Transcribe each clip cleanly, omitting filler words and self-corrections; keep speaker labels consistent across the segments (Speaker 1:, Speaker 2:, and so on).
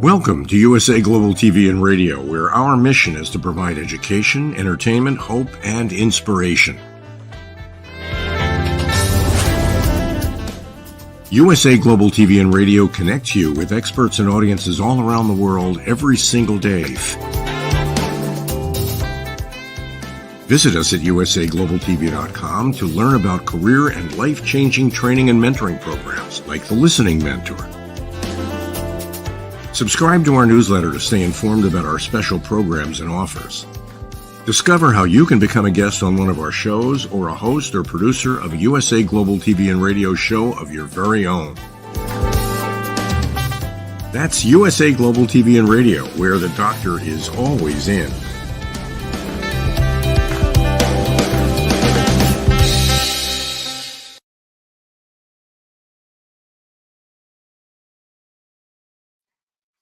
Speaker 1: Welcome to USA Global TV and Radio, where our mission is to provide education, entertainment, hope, and inspiration. USA Global TV and Radio connects you with experts and audiences all around the world every single day. Visit us at usaglobaltv.com to learn about career and life-changing training and mentoring programs like the Listening Mentor. Subscribe to our newsletter to stay informed about our special programs and offers. Discover how you can become a guest on one of our shows or a host or producer of a USA Global TV and Radio show of your very own. That's USA Global TV and Radio, where the doctor is always in.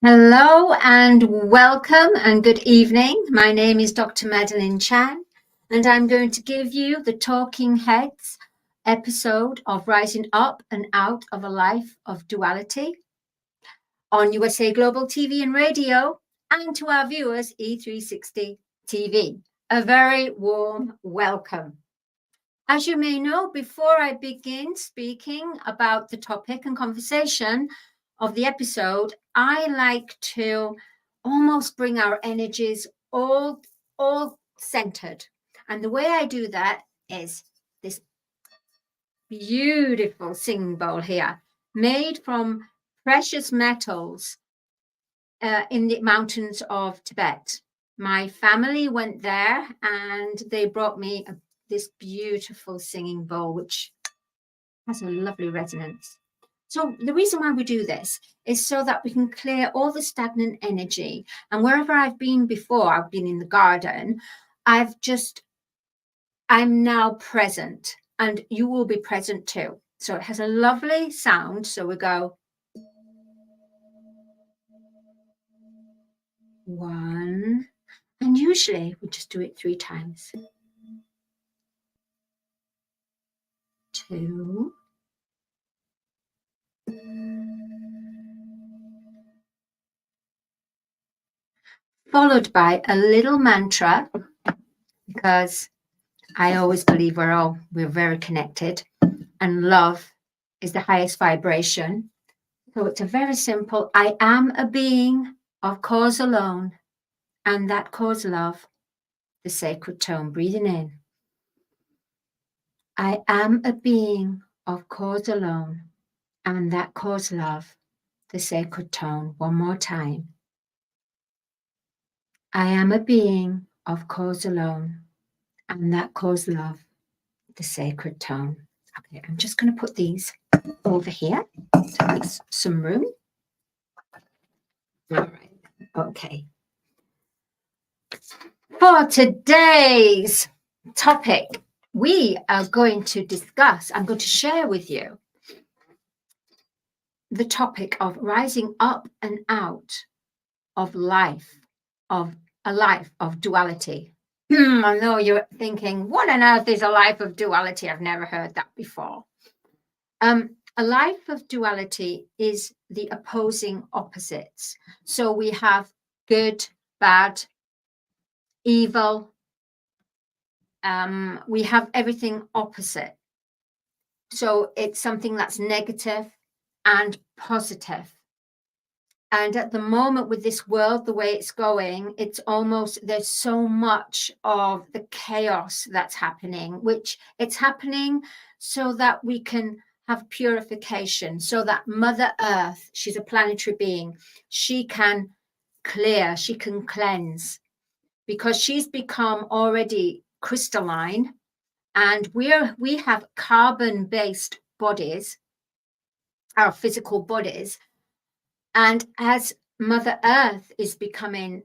Speaker 2: Hello and welcome and good evening. My name is Dr. Madalene Chan and I'm going to give you the Talking Heads episode of Rising Up and Out of a Life of Duality on USA Global TV and Radio, and to our viewers E360 TV. A very warm welcome. As you may know, before I begin speaking about the topic and conversation of the episode, I like to almost bring our energies all centered. And the way I do that is this beautiful singing bowl here, made from precious metals in the mountains of Tibet. My family went there and they brought me this beautiful singing bowl, which has a lovely resonance. So the reason why we do this is so that we can clear all the stagnant energy. And wherever I've been before, I've been in the garden, I'm now present, and you will be present too. So it has a lovely sound. So we go 1, and usually we just do it 3 times. 2. Followed by a little mantra, because I always believe we're very connected and love is the highest vibration. So it's a very simple, I am a being of cause alone, and that cause love, the sacred tone, breathing in. I am a being of cause alone, and that cause love, the sacred tone. One more time. I am a being of cause alone, and that cause love, the sacred tone. Okay, I'm just going to put these over here so there's some room. All right, okay. For today's topic, we are going to discuss, I'm going to share with you the topic of rising up and out of life, of a life of duality. I know you're thinking, what on earth is a life of duality? I've never heard that before. A life of duality is the opposing opposites. So we have good, bad, evil. We have everything opposite. So it's something that's negative and positive. And at the moment with this world, the way it's going, it's almost, there's so much of the chaos that's happening, which it's happening so that we can have purification, so that Mother Earth, she's a planetary being, she can clear, she can cleanse, because she's become already crystalline, and we have carbon-based bodies, our physical bodies. And as Mother Earth is becoming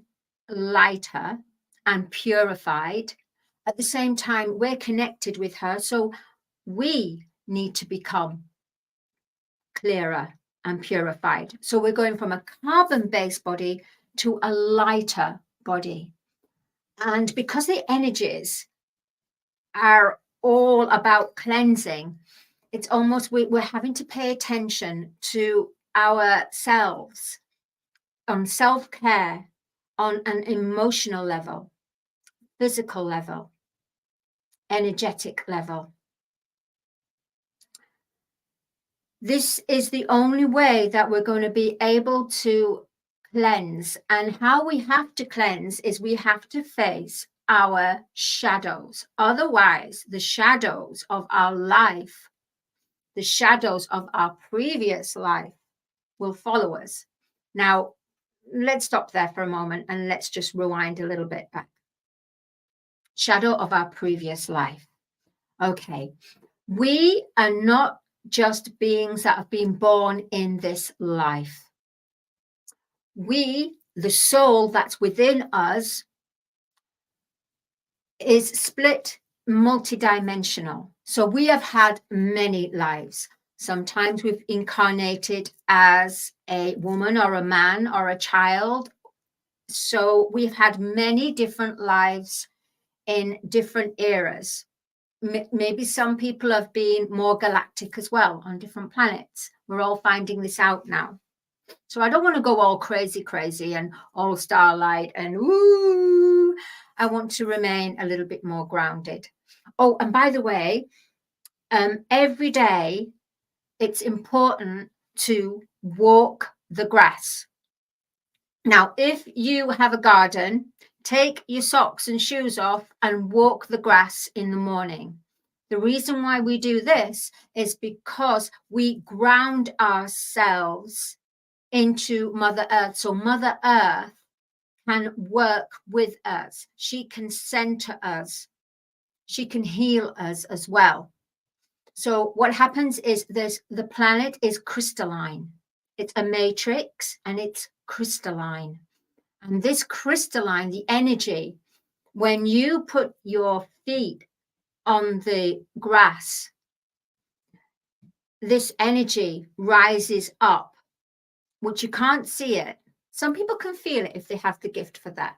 Speaker 2: lighter and purified, at the same time, we're connected with her. So we need to become clearer and purified. So we're going from a carbon-based body to a lighter body. And because the energies are all about cleansing, it's almost we're having to pay attention to ourselves, on self-care, on an emotional level, physical level, energetic level. This is the only way that we're going to be able to cleanse. And how we have to cleanse is we have to face our shadows. Otherwise, the shadows of our life, the shadows of our previous life will follow us. Now, let's stop there for a moment and let's just rewind a little bit back. Shadow of our previous life. Okay, we are not just beings that have been born in this life. We, the soul that's within us, is split, multidimensional. So we have had many lives. Sometimes we've incarnated as a woman or a man or a child. So we've had many different lives in different eras. Maybe some people have been more galactic as well, on different planets. We're all finding this out now. So I don't want to go all crazy and all starlight and woo. I want to remain a little bit more grounded. Oh, and by the way, every day it's important to walk the grass. Now, if you have a garden, take your socks and shoes off and walk the grass in the morning. The reason why we do this is because we ground ourselves into Mother Earth. So Mother Earth can work with us. She can center us. She can heal us as well. So what happens is the planet is crystalline. It's a matrix and it's crystalline. And this crystalline, the energy, when you put your feet on the grass, this energy rises up, which you can't see it. Some people can feel it if they have the gift for that.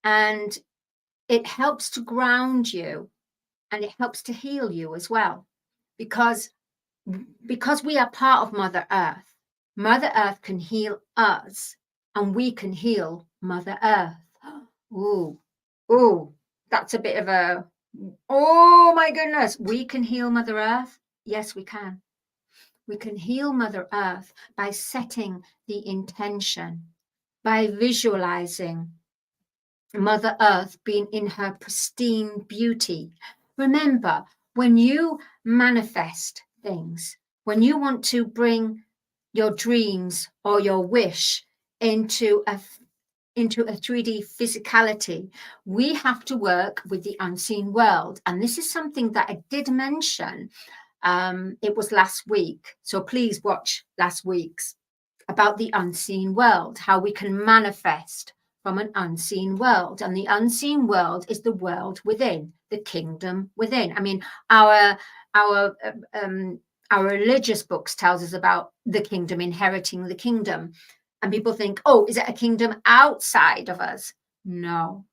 Speaker 2: And it helps to ground you and it helps to heal you as well. Because we are part of Mother Earth. Mother Earth can heal us and we can heal Mother Earth. Ooh, that's a bit of a, oh my goodness. We can heal Mother Earth. Yes, we can. We can heal Mother Earth by setting the intention, by visualizing Mother Earth being in her pristine beauty. Remember, when you manifest things, when you want to bring your dreams or your wish into a 3D physicality, we have to work with the unseen world. And this is something that I did mention. It was last week. So please watch last week's about the unseen world, how we can manifest from an unseen world. And the unseen world is the world within, the kingdom within. I mean, our religious books tells us about the kingdom, inheriting the kingdom. And people think, oh, is it a kingdom outside of us? No,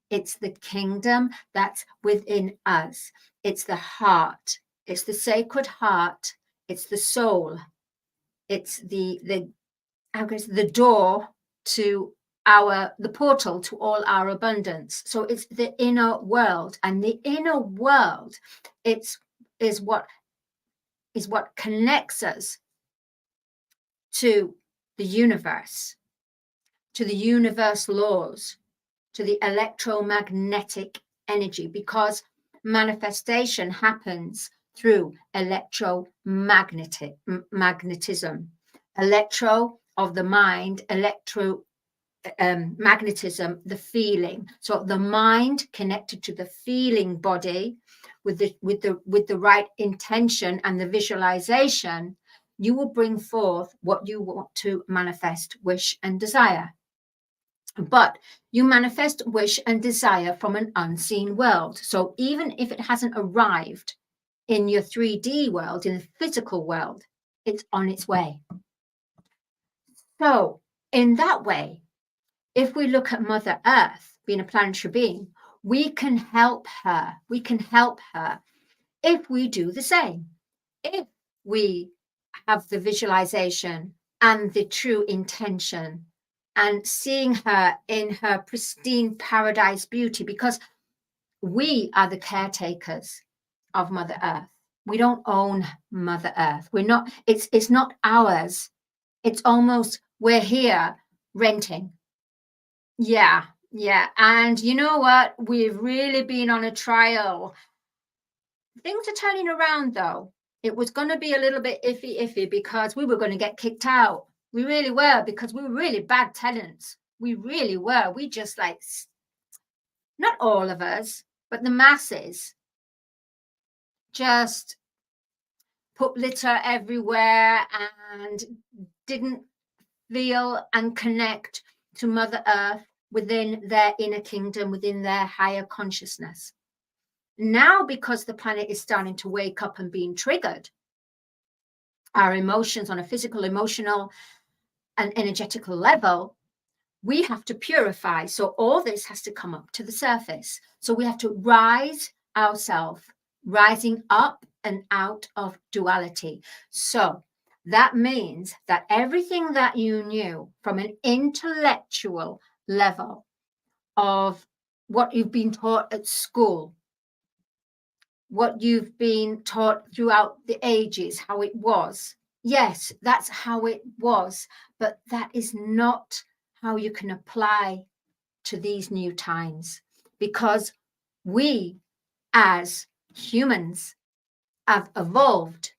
Speaker 2: it's the kingdom that's within us. It's the heart. It's the sacred heart. It's the soul. It's the door to the portal to all our abundance. So it's the inner world, and the inner world, is what connects us to the universe laws, to the electromagnetic energy, because manifestation happens through magnetism, electro of the mind, magnetism, the feeling. So the mind connected to the feeling body with the right intention and the visualization, you will bring forth what you want to manifest, wish, and desire. But you manifest, wish, and desire from an unseen world. So even if it hasn't arrived in your 3D world, in the physical world, it's on its way. So in that way, if we look at Mother Earth being a planetary being, we can help her. We can help her if we do the same. If we have the visualization and the true intention and seeing her in her pristine paradise beauty, because we are the caretakers of Mother Earth. We don't own Mother Earth. We're not, it's not ours. It's almost, we're here renting. Yeah. And you know what? We've really been on a trial. Things are turning around though. It was going to be a little bit iffy because we were going to get kicked out. We really were, because we were really bad tenants. We really were. We just not all of us, but the masses just put litter everywhere and didn't feel and connect to Mother Earth within their inner kingdom, within their higher consciousness. Now, because the planet is starting to wake up and being triggered, our emotions on a physical, emotional, and energetical level, we have to purify. So all this has to come up to the surface. So we have to rise ourselves, rising up and out of duality. So that means that everything that you knew from an intellectual level of what you've been taught at school, what you've been taught throughout the ages, how it was. Yes, that's how it was, but that is not how you can apply to these new times, because we as humans have evolved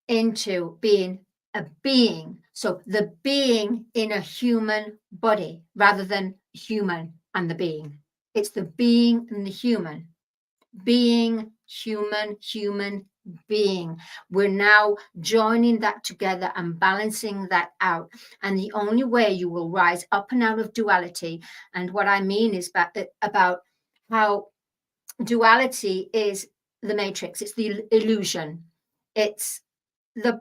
Speaker 2: into being a being. So the being in a human body rather than human and the being. It's the being and the human. Being, human being. We're now joining that together and balancing that out. And the only way you will rise up and out of duality, and what I mean is about how duality is the matrix, it's the illusion, it's the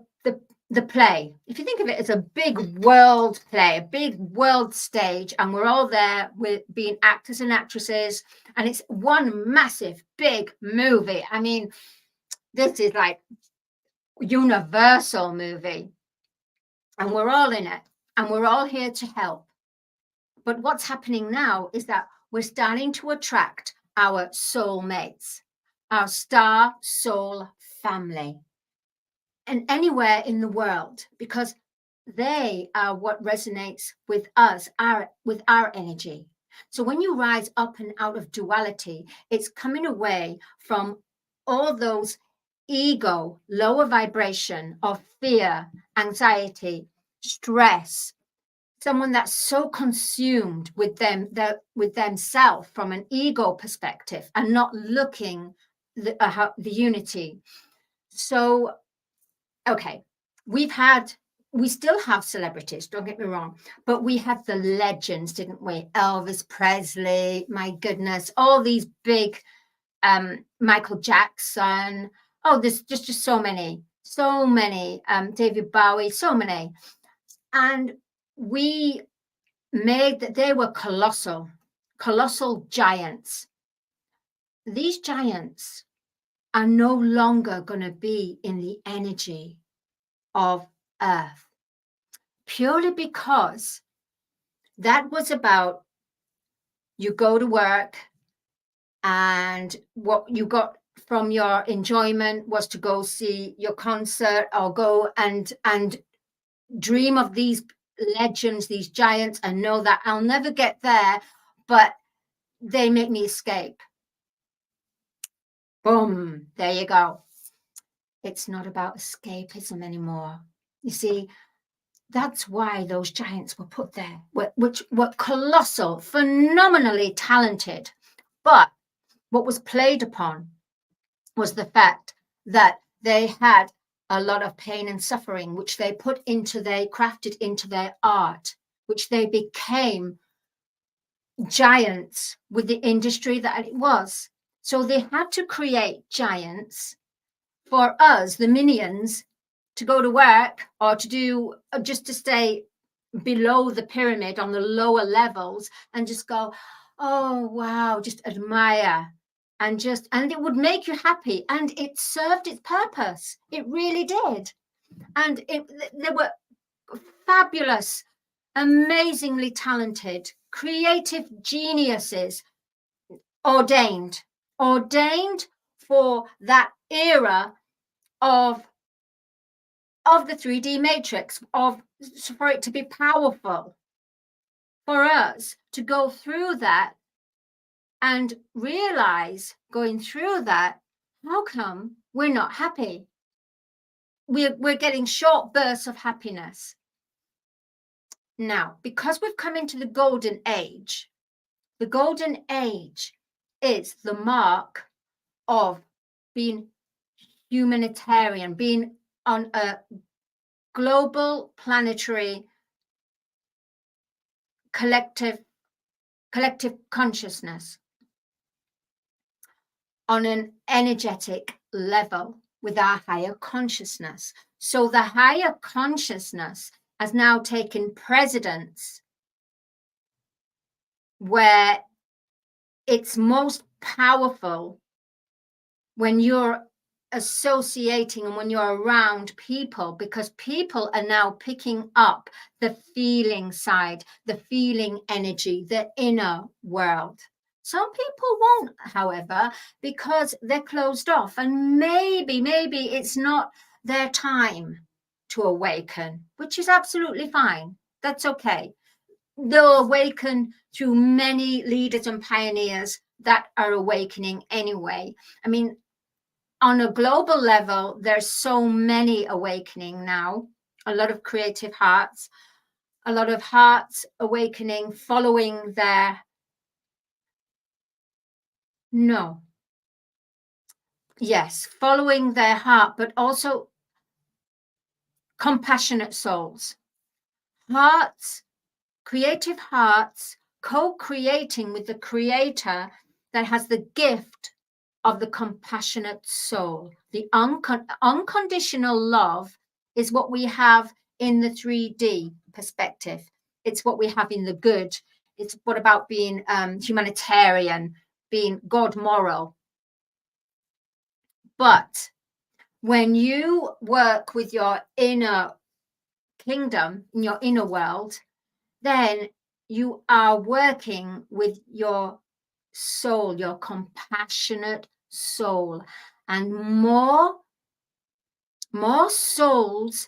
Speaker 2: play. If you think of it as a big world play, a big world stage, and we're all there with being actors and actresses, and it's one massive big movie. I mean, this is like universal movie, and we're all in it, and we're all here to help. But what's happening now is that we're starting to attract our soulmates, our star soul family, and anywhere in the world, because they are what resonates with us, with our energy. So when you rise up and out of duality, it's coming away from all those ego, lower vibration of fear, anxiety, stress, someone that's so consumed with themselves from an ego perspective and not looking the unity. So, okay, we've had we still have celebrities, don't get me wrong, but we had the legends, didn't we? Elvis Presley, my goodness, all these big, Michael Jackson. Oh, there's just so many, David Bowie, so many. And we made that they were colossal giants. These giants are no longer going to be in the energy of Earth, purely because that was about you go to work and what you got from your enjoyment was to go see your concert or go and dream of these legends, these giants, and know that I'll never get there, but they make me escape. Boom, there you go. It's not about escapism anymore. You see, that's why those giants were put there, which were colossal, phenomenally talented. But what was played upon was the fact that they had a lot of pain and suffering, which they crafted into their art, which they became giants with the industry that it was. So they had to create giants for us, the minions, to go to work or to do, just to stay below the pyramid on the lower levels and just go, oh, wow, just admire. And it would make you happy. And it served its purpose. It really did. And there were fabulous, amazingly talented, creative geniuses ordained for that era of the 3D matrix, for it to be powerful, for us to go through that and realize, going through that, how come we're not happy? We're getting short bursts of happiness. Now, because we've come into the golden age is the mark of being humanitarian, being on a global, planetary, collective consciousness, on an energetic level with our higher consciousness. So the higher consciousness has now taken precedence, where it's most powerful when you're associating and when you're around people, because people are now picking up the feeling side, the feeling energy, the inner world. Some people won't, however, because they're closed off, and maybe it's not their time to awaken, which is absolutely fine. That's okay. They'll awaken through many leaders and pioneers that are awakening anyway. I mean, on a global level, there's so many awakening now, a lot of creative hearts, a lot of hearts awakening, following their following their heart, but also compassionate souls, hearts, creative hearts, co-creating with the creator that has the gift of the compassionate soul. The unconditional love is what we have in the 3D perspective. It's what we have in the good. It's what about being humanitarian, being God moral. But when you work with your inner kingdom, in your inner world, then you are working with your soul, your compassionate soul, and more souls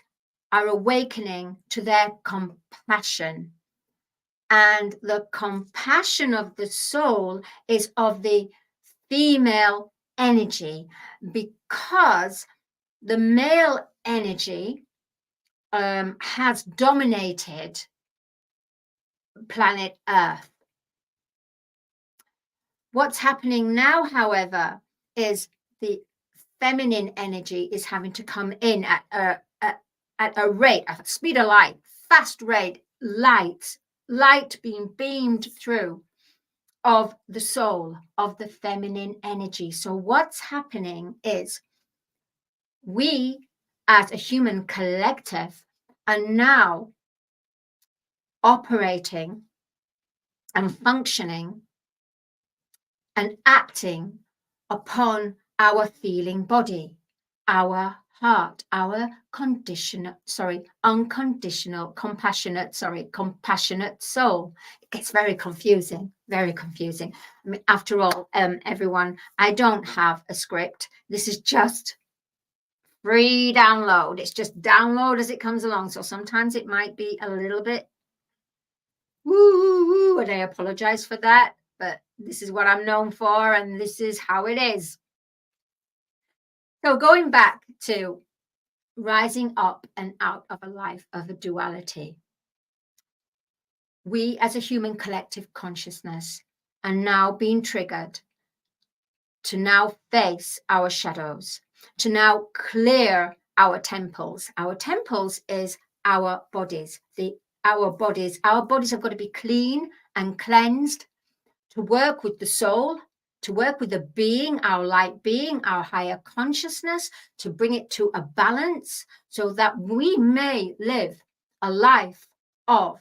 Speaker 2: are awakening to their compassion. And the compassion of the soul is of the female energy, because the male energy has dominated planet Earth. What's happening now, however, is the feminine energy is having to come in at at a rate, at the speed of light, fast rate, light being beamed through of the soul, of the feminine energy. So what's happening is we as a human collective are now operating and functioning and acting upon our feeling body, our heart, our compassionate soul. It gets very confusing, very confusing. I mean, after all, everyone, I don't have a script. This is just free download. It's just download as it comes along. So sometimes it might be a little bit woo, and I apologize for that, but this is what I'm known for, and this is how it is. So going back to rising up and out of a life of a duality, we as a human collective consciousness are now being triggered to now face our shadows, to now clear our temples. Our temples is our bodies. Our bodies have got to be clean and cleansed to work with the soul, to work with the being, our light being, our higher consciousness, to bring it to a balance so that we may live a life of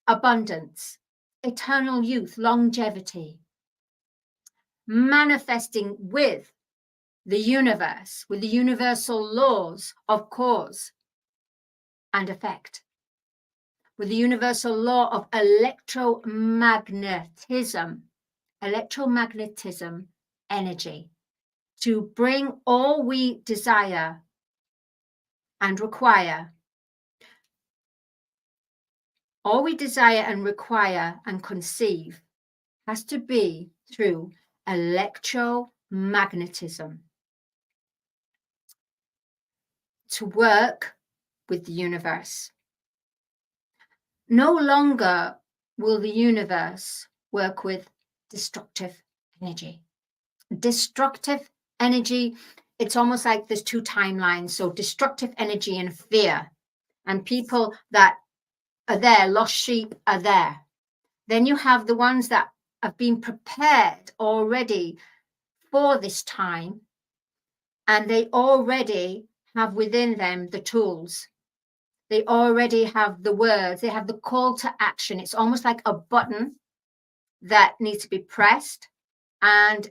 Speaker 2: abundance, eternal youth, longevity, manifesting with the universe, with the universal laws of cause and effect, with the universal law of electromagnetism energy, to bring all we desire and require, and conceive has to be through electromagnetism, to work with the universe. No longer will the universe work with destructive energy. Destructive energy, it's almost like there's two timelines. So destructive energy and fear, and people that are there, lost sheep are there. Then you have the ones that have been prepared already for this time, and they already have within them the tools. They already have the words, they have the call to action. It's almost like a button that needs to be pressed, and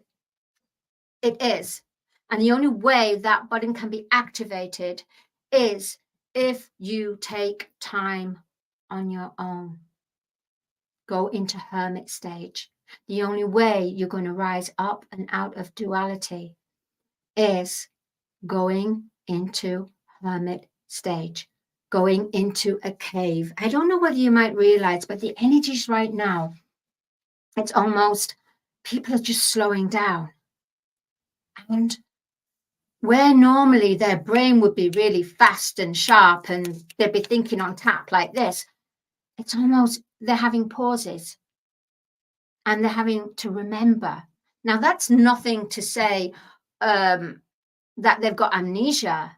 Speaker 2: it is. And the only way that button can be activated is if you take time on your own. Go into hermit stage. The only way you're going to rise up and out of duality is going into hermit stage, going into a cave. I don't know whether you might realize, but the energies right now, it's almost people are just slowing down. And where normally their brain would be really fast and sharp and they'd be thinking on tap like this, it's almost they're having pauses and they're having to remember. Now, that's nothing to say that they've got amnesia.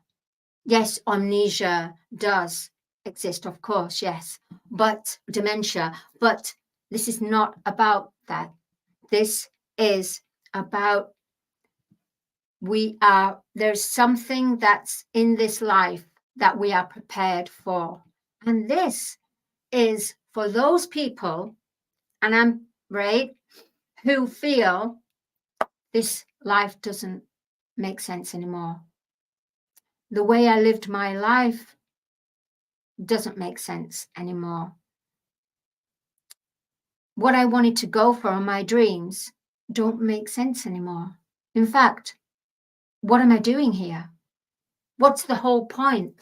Speaker 2: Yes, amnesia does exist, of course, yes, but dementia. But this is not about that. This is about there's something that's in this life that we are prepared for. And this is for those people, and I'm right, who feel this life doesn't make sense anymore. The way I lived my life doesn't make sense anymore. What I wanted to go for in my dreams don't make sense anymore. In fact, what am I doing here? What's the whole point?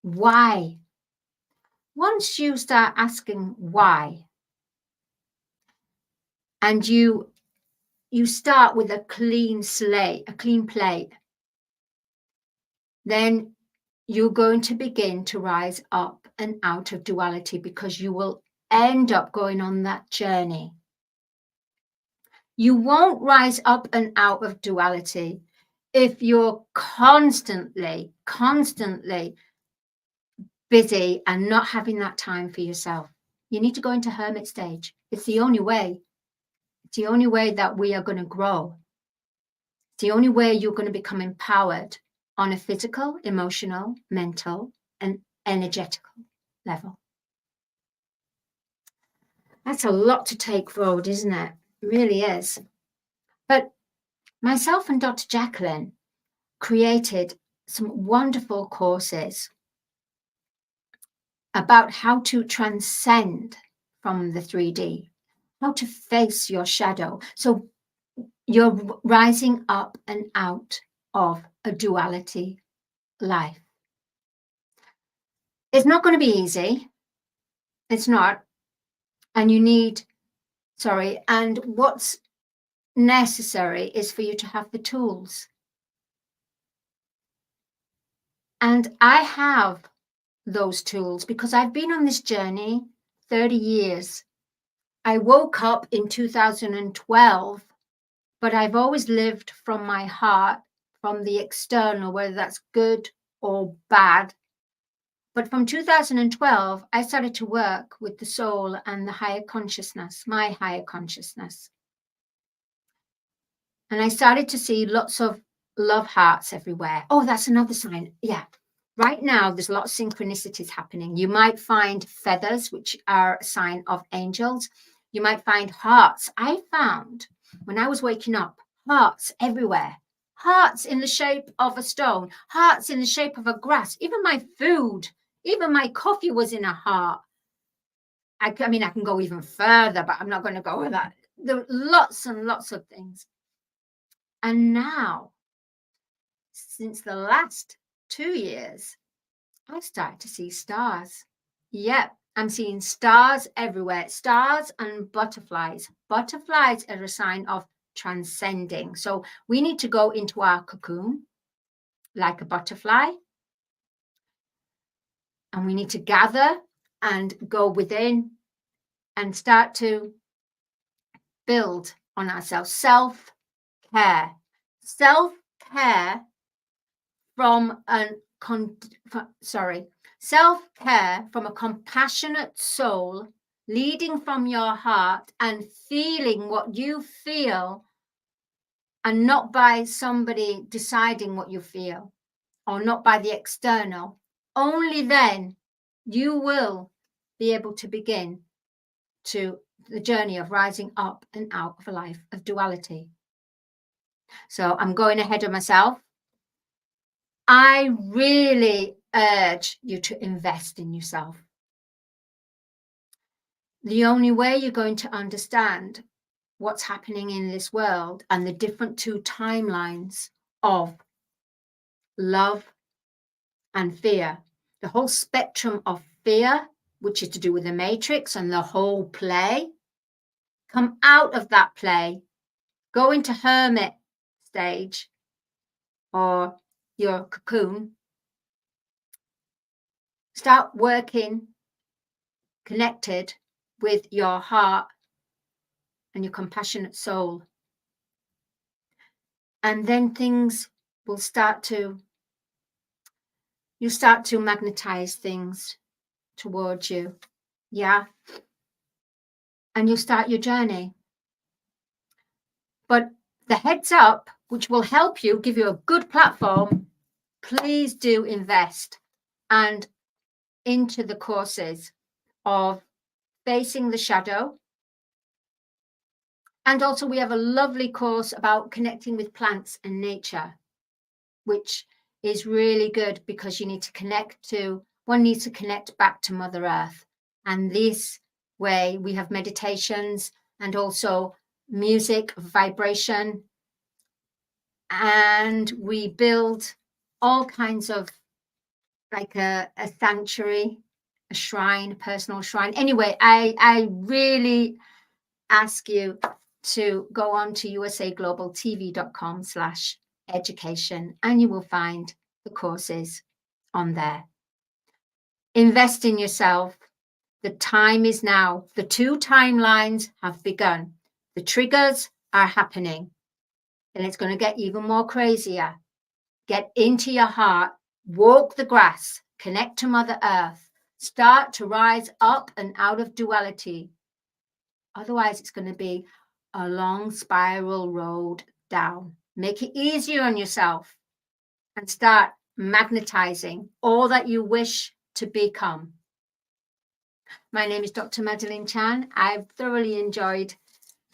Speaker 2: Why? Once you start asking why, and you start with a clean slate, a clean plate, then you're going to begin to rise up and out of duality, because you will end up going on that journey. You won't rise up and out of duality if you're constantly busy and not having that time for yourself. You need to go into hermit stage. It's the only way. It's the only way that we are going to grow. It's the only way you're going to become empowered on a physical, emotional, mental, and energetical level. That's a lot to take forward, isn't it? It really is. But myself and Dr. Ghalan created some wonderful courses about how to transcend from the 3D, how to face your shadow. So you're rising up and out of a duality life. It's not going to be easy. It's not. And you need, and what's necessary is for you to have the tools. And I have those tools because I've been on this journey 30 years. I woke up in 2012, but I've always lived from my heart, from the external, whether that's good or bad. But from 2012, I started to work with the soul and the higher consciousness, my higher consciousness. And I started to see lots of love hearts everywhere. Oh, that's another sign. Yeah. Right now, there's a lot of synchronicities happening. You might find feathers, which are a sign of angels. You might find hearts. I found when I was waking up, hearts everywhere. Hearts in the shape of a stone. Hearts in the shape of a grass. Even my food, even my coffee was in a heart. I can go even further, but I'm not going to go with that. There are lots and lots of things. And now, since the last 2 years, I started to see stars. Yep, I'm seeing stars everywhere. Stars and butterflies. Butterflies are a sign of transcending. So we need to go into our cocoon like a butterfly. And we need to gather and go within and start to build on ourselves. Self-care. Self-care self-care from a compassionate soul, leading from your heart and feeling what you feel, and not by somebody deciding what you feel, or not by the external. Only then you will be able to begin to the journey of rising up and out of a life of duality. So I'm going ahead of myself. I really urge you to invest in yourself. The only way you're going to understand what's happening in this world and the different two timelines of love and fear, the whole spectrum of fear, which is to do with the matrix and the whole play, come out of that play, go into hermit stage or your cocoon, start working connected with your heart and your compassionate soul. And then things will you start to magnetize things towards you. Yeah. And you'll start your journey. But the heads up, which will help you, give you a good platform, please do invest and into the courses of facing the shadow. And also we have a lovely course about connecting with plants and nature, which is really good because one needs to connect back to Mother Earth. And this way we have meditations and also music, vibration, and we build all kinds of like a sanctuary, a shrine, a personal shrine. Anyway, I really ask you to go on to usaglobaltv.com/education and you will find the courses on there. Invest in yourself. The time is now. The two timelines have begun. The triggers are happening and it's going to get even more crazier. Get into your heart, walk the grass, Connect to Mother Earth. Start to rise up and out of duality. Otherwise, it's going to be a long spiral road down. Make it easier on yourself and start magnetizing all that you wish to become. My name is Dr. Madalene Chan. I've thoroughly enjoyed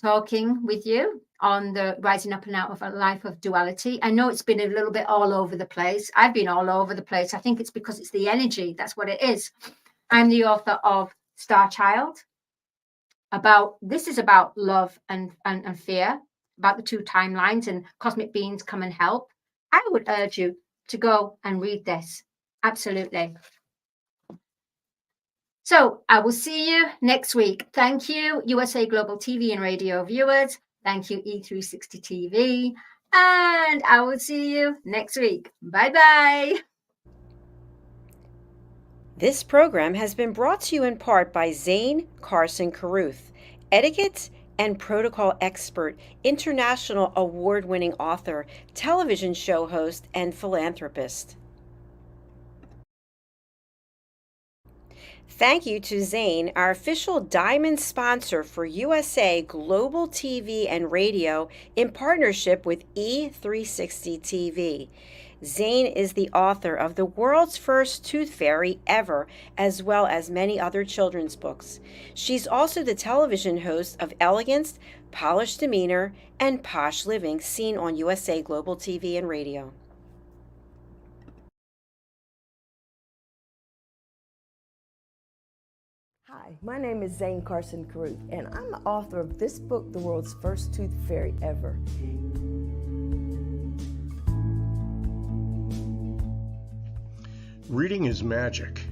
Speaker 2: talking with you on the rising up and out of a life of duality. I know it's been a little bit all over the place. I've been all over the place. I think it's because it's the energy. That's what it is. I'm the author of Star Child. This is about love and fear, about the two timelines, and cosmic beings come and help. I would urge you to go and read this. Absolutely. So I will see you next week. Thank you, USA Global TV and radio viewers. Thank you, E360 TV. And I will see you next week. Bye-bye.
Speaker 3: This program has been brought to you in part by Zane Carson Carruth, etiquette and protocol expert, international award-winning author, television show host, and philanthropist. Thank you to Zane, our official diamond sponsor for USA Global TV and Radio in partnership with E360 TV. Zane is the author of the world's first tooth fairy ever, as well as many other children's books. She's also the television host of Elegance, Polished Demeanor, and Posh Living, seen on USA Global TV and Radio.
Speaker 4: Hi, my name is Zane Carson Carruth, and I'm the author of this book, The World's First Tooth Fairy Ever.
Speaker 1: Reading is magic.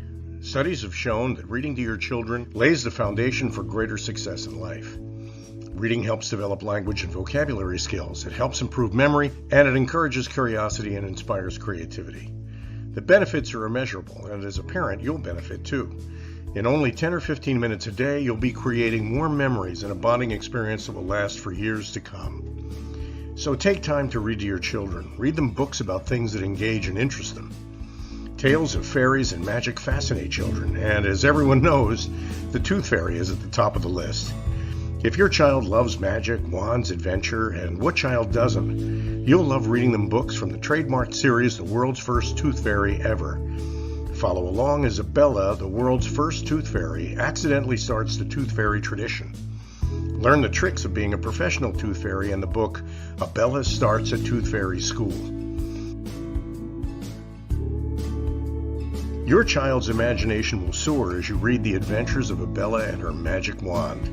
Speaker 1: Studies have shown that reading to your children lays the foundation for greater success in life. Reading helps develop language and vocabulary skills. It helps improve memory, and it encourages curiosity and inspires creativity. The benefits are immeasurable, and as a parent, you'll benefit too. In only 10 or 15 minutes a day, you'll be creating more memories and a bonding experience that will last for years to come. So take time to read to your children. Read them books about things that engage and interest them. Tales of fairies and magic fascinate children, and as everyone knows, the Tooth Fairy is at the top of the list. If your child loves magic, wands, adventure, and what child doesn't, you'll love reading them books from the trademarked series, The World's First Tooth Fairy Ever. Follow along as Bella, the world's first tooth fairy, accidentally starts the tooth fairy tradition. Learn the tricks of being a professional tooth fairy in the book, Bella Starts a Tooth Fairy School. Your child's imagination will soar as you read the adventures of Bella and her magic wand.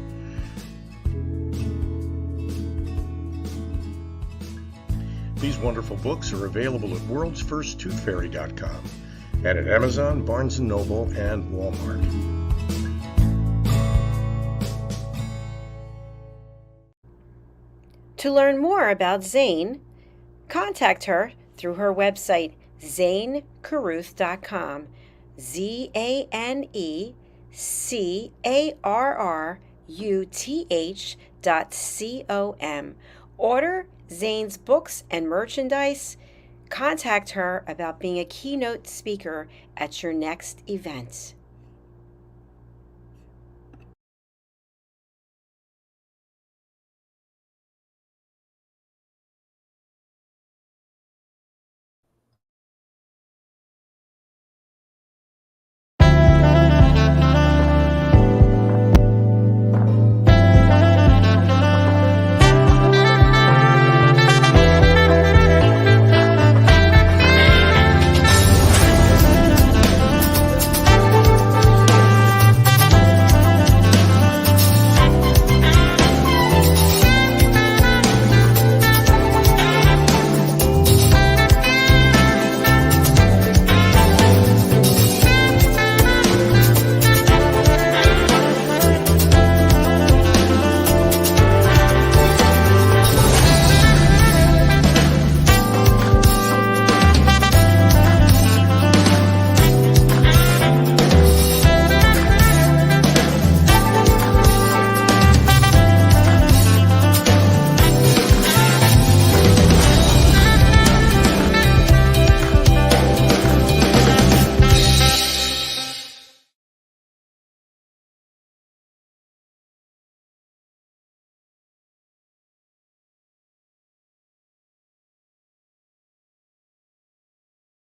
Speaker 1: These wonderful books are available at worldsfirsttoothfairy.com. and at Amazon, Barnes & Noble, and Walmart.
Speaker 3: To learn more about Zane, contact her through her website, zanecarruth.com, ZANECARRUTH.com. Order Zane's books and merchandise. Contact her about being a keynote speaker at your next event.